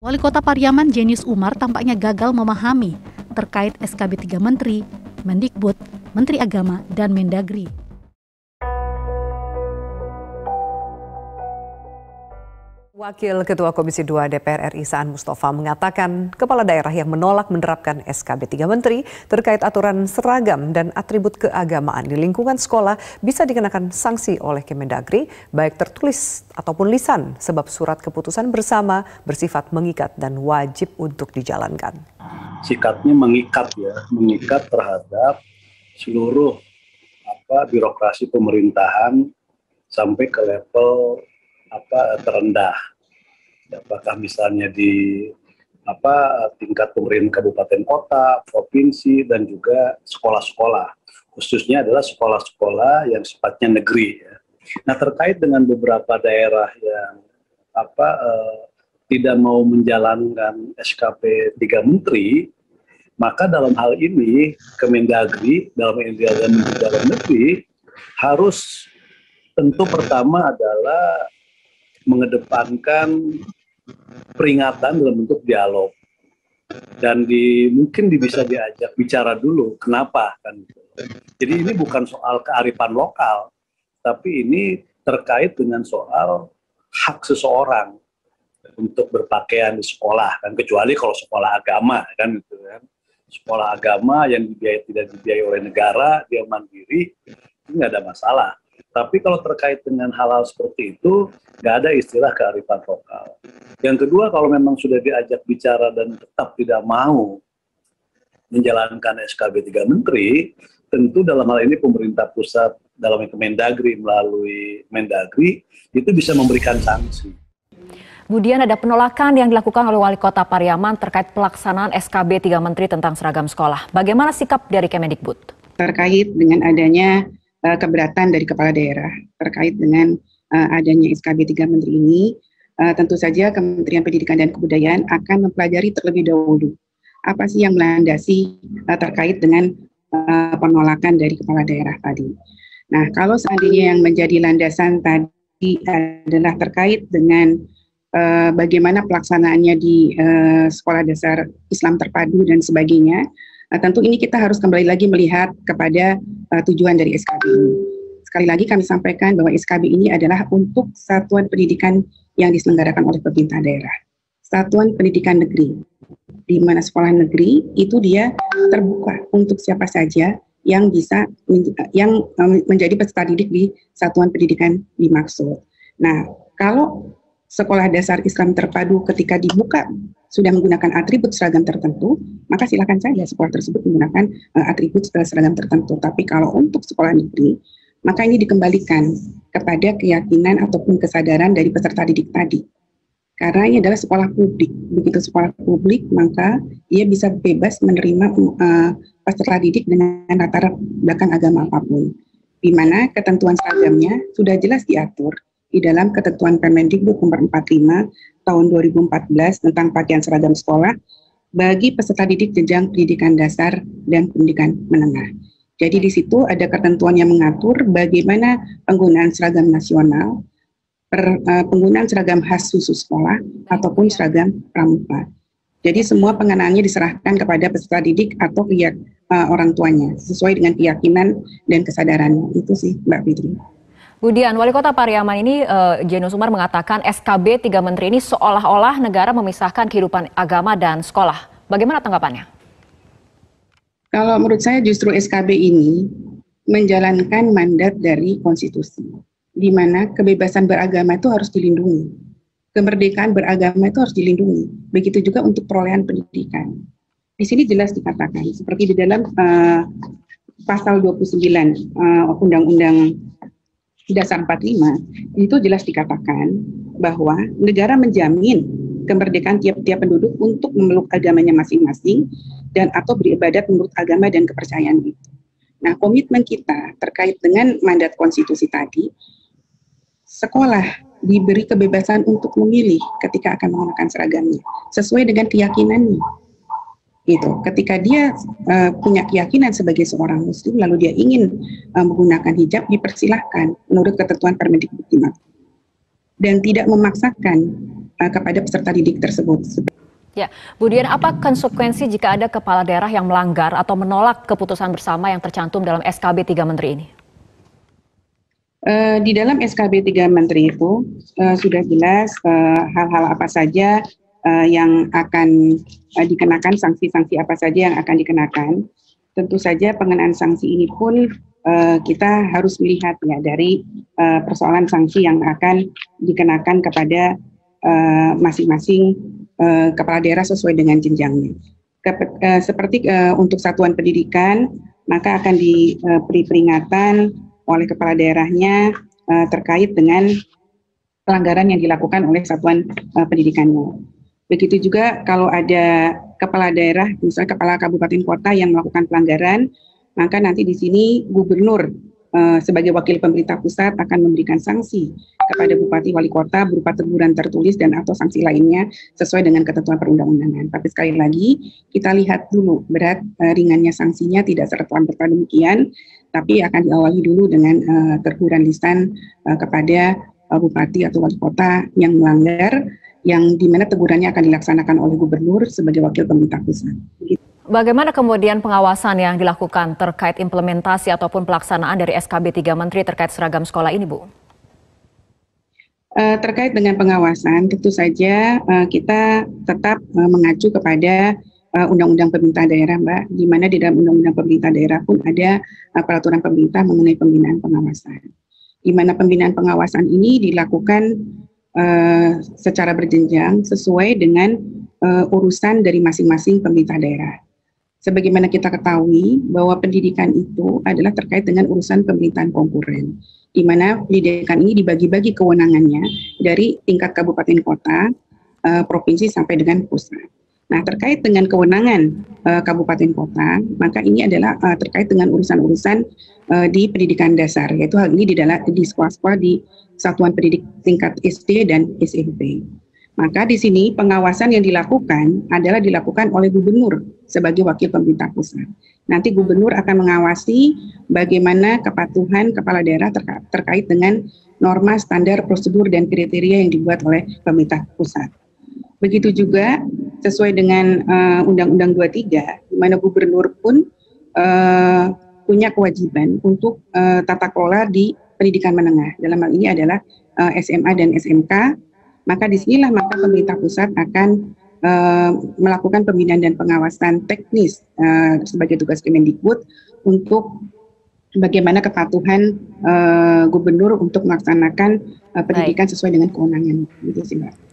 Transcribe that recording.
Wali Kota Pariaman Jenius Umar tampaknya gagal memahami terkait SKB 3 Menteri, Mendikbud, Menteri Agama, dan Mendagri. Wakil Ketua Komisi 2 DPR RI Saan Mustafa mengatakan kepala daerah yang menolak menerapkan SKB 3 Menteri terkait aturan seragam dan atribut keagamaan di lingkungan sekolah bisa dikenakan sanksi oleh Kemendagri baik tertulis ataupun lisan sebab surat keputusan bersama bersifat mengikat dan wajib untuk dijalankan. Sikapnya mengikat terhadap seluruh birokrasi pemerintahan sampai ke level terendah. Apakah misalnya di tingkat pemerintah kabupaten kota, provinsi, dan juga sekolah-sekolah. Khususnya adalah sekolah-sekolah yang sifatnya negeri. Ya. Nah, terkait dengan beberapa daerah yang tidak mau menjalankan SKB 3 Menteri, maka dalam hal ini Kemendagri dalam negeri harus tentu pertama adalah mengedepankan peringatan dalam bentuk dialog dan mungkin bisa diajak bicara dulu kenapa kan. Jadi ini bukan soal kearifan lokal, tapi ini terkait dengan soal hak seseorang untuk berpakaian di sekolah kan, kecuali kalau sekolah agama kan gitu kan. Sekolah agama yang tidak dibiayai oleh negara, dia mandiri, itu nggak ada masalah. Tapi kalau terkait dengan hal-hal seperti itu, nggak ada istilah kearifan lokal. Yang kedua, kalau memang sudah diajak bicara dan tetap tidak mau menjalankan SKB 3 Menteri, tentu dalam hal ini pemerintah pusat dalam Kemendagri melalui Mendagri itu bisa memberikan sanksi. Kemudian ada penolakan yang dilakukan oleh Wali Kota Pariaman terkait pelaksanaan SKB 3 Menteri tentang seragam sekolah. Bagaimana sikap dari Kemendikbud? Terkait dengan adanya keberatan dari kepala daerah terkait dengan adanya SKB 3 Menteri ini, tentu saja Kementerian Pendidikan dan Kebudayaan akan mempelajari terlebih dahulu apa sih yang melandasi terkait dengan penolakan dari kepala daerah tadi. Nah, kalau seandainya yang menjadi landasan tadi adalah terkait dengan bagaimana pelaksanaannya di sekolah dasar Islam terpadu dan sebagainya, tentu ini kita harus kembali lagi melihat kepada tujuan dari SKB ini. Sekali lagi kami sampaikan bahwa SKB ini adalah untuk satuan pendidikan yang diselenggarakan oleh pemerintah daerah. Satuan pendidikan negeri, di mana sekolah negeri itu dia terbuka untuk siapa saja yang bisa menjadi peserta didik di satuan pendidikan dimaksud. Nah, kalau sekolah dasar Islam terpadu ketika dibuka sudah menggunakan atribut seragam tertentu, maka silakan saja sekolah tersebut menggunakan atribut seragam tertentu. Tapi kalau untuk sekolah negeri, maka ini dikembalikan kepada keyakinan ataupun kesadaran dari peserta didik tadi. Karena ini adalah sekolah publik. Begitu sekolah publik, maka dia bisa bebas menerima peserta didik dengan latar belakang agama apapun. Di mana ketentuan seragamnya sudah jelas diatur di dalam ketentuan Permendikbud nomor 45 tahun 2014 tentang pakaian seragam sekolah bagi peserta didik jenjang pendidikan dasar dan pendidikan menengah. Jadi di situ ada ketentuan yang mengatur bagaimana penggunaan seragam nasional, penggunaan seragam khas khusus sekolah ataupun seragam pramuka. Jadi semua pengenaannya diserahkan kepada peserta didik atau orang tuanya sesuai dengan keyakinan dan kesadarannya. Itu sih Mbak Fitri. Kemudian Wali Kota Pariaman ini Jenius Umar mengatakan SKB 3 Menteri ini seolah-olah negara memisahkan kehidupan agama dan sekolah. Bagaimana tanggapannya? Kalau menurut saya justru SKB ini menjalankan mandat dari konstitusi, di mana kebebasan beragama itu harus dilindungi. Kemerdekaan beragama itu harus dilindungi. Begitu juga untuk perolehan pendidikan. Di sini jelas dikatakan, seperti di dalam pasal 29 Undang-Undang Dasar 45, itu jelas dikatakan bahwa negara menjamin kemerdekaan tiap-tiap penduduk untuk memeluk agamanya masing-masing dan atau beribadat menurut agama dan kepercayaan itu. Nah, komitmen kita terkait dengan mandat konstitusi tadi, sekolah diberi kebebasan untuk memilih ketika akan menggunakan seragamnya, sesuai dengan keyakinannya. Gitu. Ketika dia punya keyakinan sebagai seorang muslim lalu dia ingin menggunakan hijab, dipersilahkan menurut ketentuan Permendikbud 5 dan tidak memaksakan kepada peserta didik tersebut. Ya, Bu Dian, apa konsekuensi jika ada kepala daerah yang melanggar atau menolak keputusan bersama yang tercantum dalam SKB 3 Menteri ini? Di dalam SKB 3 Menteri itu sudah jelas hal-hal apa saja yang akan dikenakan, sanksi-sanksi apa saja yang akan dikenakan. Tentu saja pengenaan sanksi ini pun kita harus melihat ya dari persoalan sanksi yang akan dikenakan kepada masing-masing kepala daerah sesuai dengan jenjangnya. Seperti untuk satuan pendidikan, maka akan diberi peringatan oleh kepala daerahnya terkait dengan pelanggaran yang dilakukan oleh satuan pendidikannya. Begitu juga kalau ada kepala daerah, misalnya kepala kabupaten kota yang melakukan pelanggaran, maka nanti di sini gubernur sebagai wakil pemerintah pusat akan memberikan sanksi kepada bupati wali kota berupa teguran tertulis dan atau sanksi lainnya sesuai dengan ketentuan perundang-undangan. Tapi sekali lagi kita lihat dulu berat ringannya sanksinya, tidak serta-merta demikian, tapi akan diawali dulu dengan teguran lisan kepada bupati atau wali kota yang melanggar, yang dimana tegurannya akan dilaksanakan oleh gubernur sebagai wakil pemerintah pusat. Bagaimana kemudian pengawasan yang dilakukan terkait implementasi ataupun pelaksanaan dari SKB 3 Menteri terkait seragam sekolah ini, Bu? Terkait dengan pengawasan, tentu saja kita tetap mengacu kepada Undang-Undang Pemerintah Daerah, Mbak, di mana di dalam Undang-Undang Pemerintah Daerah pun ada peraturan pemerintah mengenai pembinaan pengawasan. Di mana pembinaan pengawasan ini dilakukan secara berjenjang sesuai dengan urusan dari masing-masing pemerintah daerah. Sebagaimana kita ketahui bahwa pendidikan itu adalah terkait dengan urusan pemerintahan konkuren, di mana pendidikan ini dibagi-bagi kewenangannya dari tingkat kabupaten kota, provinsi sampai dengan pusat. Nah, terkait dengan kewenangan kabupaten kota, maka ini adalah terkait dengan urusan-urusan di pendidikan dasar, yaitu hal ini di sekolah-sekolah di satuan pendidik tingkat SD dan SMP. Maka di sini pengawasan yang dilakukan adalah dilakukan oleh gubernur sebagai wakil pemerintah pusat. Nanti gubernur akan mengawasi bagaimana kepatuhan kepala daerah terkait dengan norma, standar, prosedur, dan kriteria yang dibuat oleh pemerintah pusat. Begitu juga sesuai dengan Undang-Undang 23, di mana gubernur pun punya kewajiban untuk tata kelola di pendidikan menengah. Dalam hal ini adalah SMA dan SMK. Maka disinilah maka pemerintah pusat akan melakukan pembinaan dan pengawasan teknis sebagai tugas Kemendikbud untuk bagaimana kepatuhan gubernur untuk melaksanakan pendidikan sesuai dengan kewenangan. Gitu sih, Mbak.